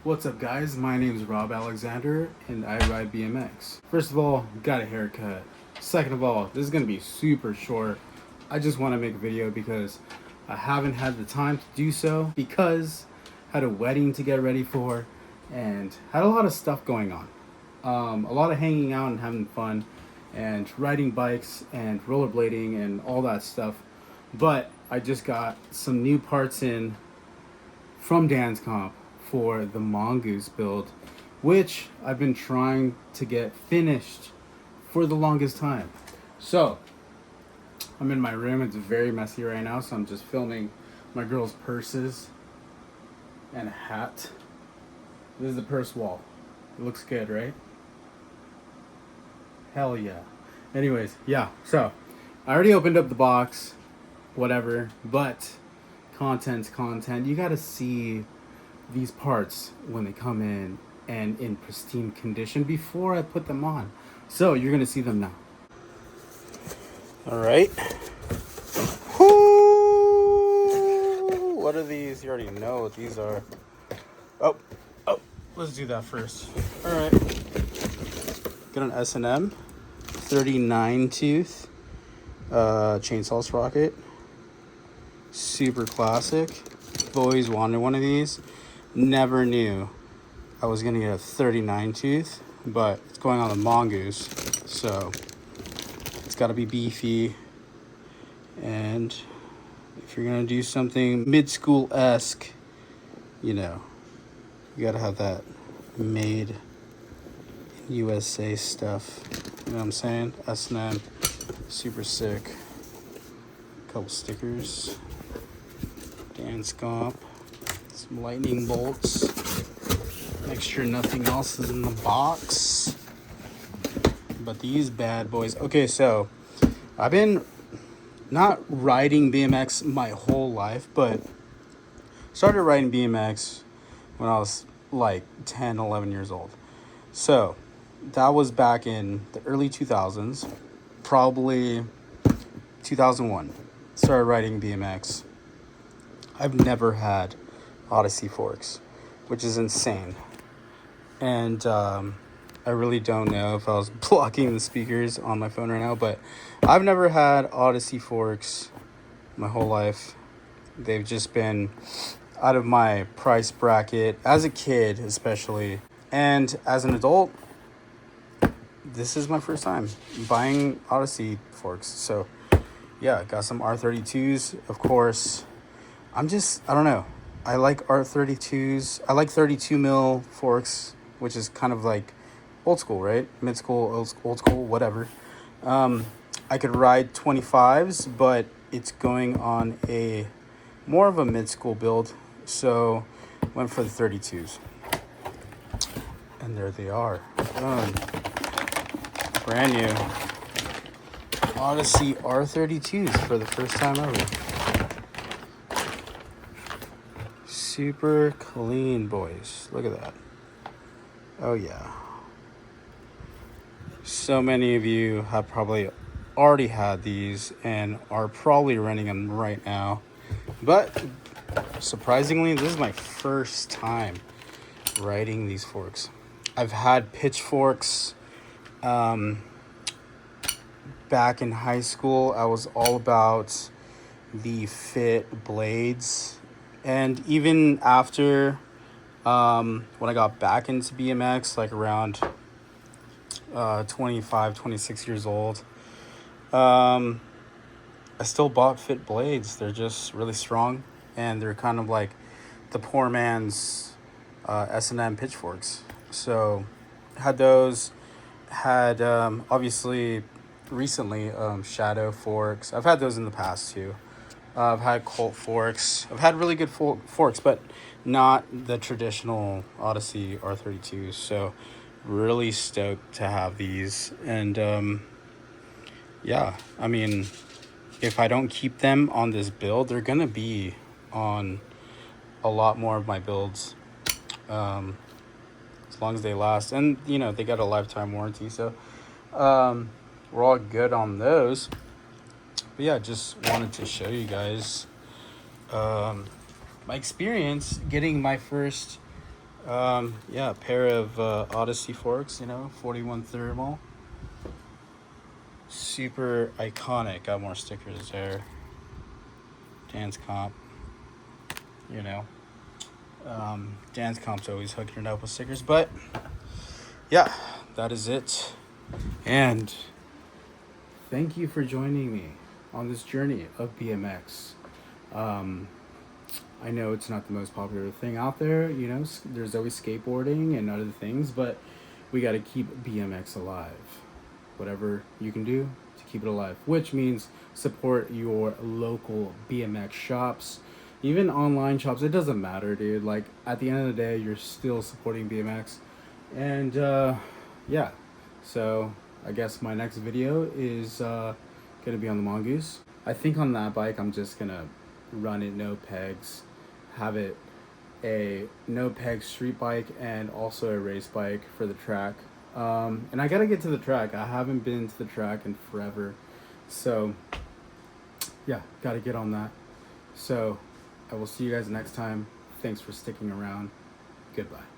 What's up, guys? My name is Rob Alexander, and I ride BMX. First of all, got a haircut. Second of all, this is gonna be super short. I just want to make a video because I haven't had the time to do so because I had a wedding to get ready for and had a lot of stuff going on. A lot of hanging out and having fun, and riding bikes and rollerblading and all that stuff. But I just got some new parts in from Dance Comp for the Mongoose build, which I've been trying to get finished for the longest time. So, I'm in my room. It's very messy right now, so I'm just filming my girl's purses and a hat. This is the purse wall. It looks good, right? Hell yeah. Anyways, yeah, so I already opened up the box, whatever, but content's content. You gotta see these parts when they come in and in pristine condition before I put them on. So you're gonna see them now. All right. Whoo! What are these? You already know what these are. Oh, let's do that first. All right. Got an S&M 39 tooth chainsaw sprocket. Super classic. I've always wanted one of these. Never knew I was gonna get a 39 tooth, but it's going on the Mongoose, so it's gotta be beefy. And if you're gonna do something mid-school-esque, you know, you gotta have that made in USA stuff. You know what I'm saying? S&M, super sick. Couple stickers. Dance Comp. Some lightning bolts. Make sure nothing else is in the box. But these bad boys. Okay, so I've been not riding BMX my whole life, but started riding BMX when I was like 10, 11 years old. So that was back in the early 2000s, probably 2001. Started riding BMX. I've never had Odyssey forks, which is insane. And I really don't know if I was blocking the speakers on my phone right now, but I've never had Odyssey forks my whole life. They've just been out of my price bracket as a kid, especially. And as an adult, this is my first time buying Odyssey forks. So yeah, got some R32s, of course. I don't know. I like R32s. I like 32 mil forks, which is kind of like old school, right? Mid school, old school, whatever. I could ride 25s, but it's going on a more of a mid school build. So went for the 32s. And there they are. Brand new Odyssey R32s for the first time ever. Super clean, boys. Look at that. Oh yeah. So many of you have probably already had these and are probably renting them right now. But surprisingly, this is my first time riding these forks. I've had pitchforks back in high school. I was all about the fit blades. And even after when I got back into BMX, like around 25, 26 years old, I still bought fit blades. They're just really strong, and they're kind of like the poor man's S&M pitchforks. So had those, had obviously recently Shadow forks. I've had those in the past too. I've had Colt forks. I've had really good forks, but not the traditional Odyssey R32s. So really stoked to have these. And yeah, I mean, if I don't keep them on this build, they're going to be on a lot more of my builds as long as they last. And, you know, they got a lifetime warranty. So we're all good on those. But yeah, just wanted to show you guys my experience getting my first Yeah, a pair of Odyssey forks, 41 thermal. Super iconic. Got more stickers there. Dance Comp, you know. Dance Comp's always hooking it up with stickers, but yeah, that is it. And thank you for joining me on this journey of BMX. Um, I know it's not the most popular thing out there, there's always skateboarding and other things, but we got to keep BMX alive. Whatever you can do to keep it alive, which means support your local BMX shops, even online shops. It doesn't matter, dude. Like, at the end of the day, you're still supporting BMX. And yeah, so I guess my next video is gonna be on the Mongoose. I think on that bike, I'm just gonna run it no pegs, have it a no peg street bike and also a race bike for the track. And I gotta get to the track. I haven't been to the track in forever, so yeah, gotta get on that. So I will see you guys next time. Thanks for sticking around. Goodbye.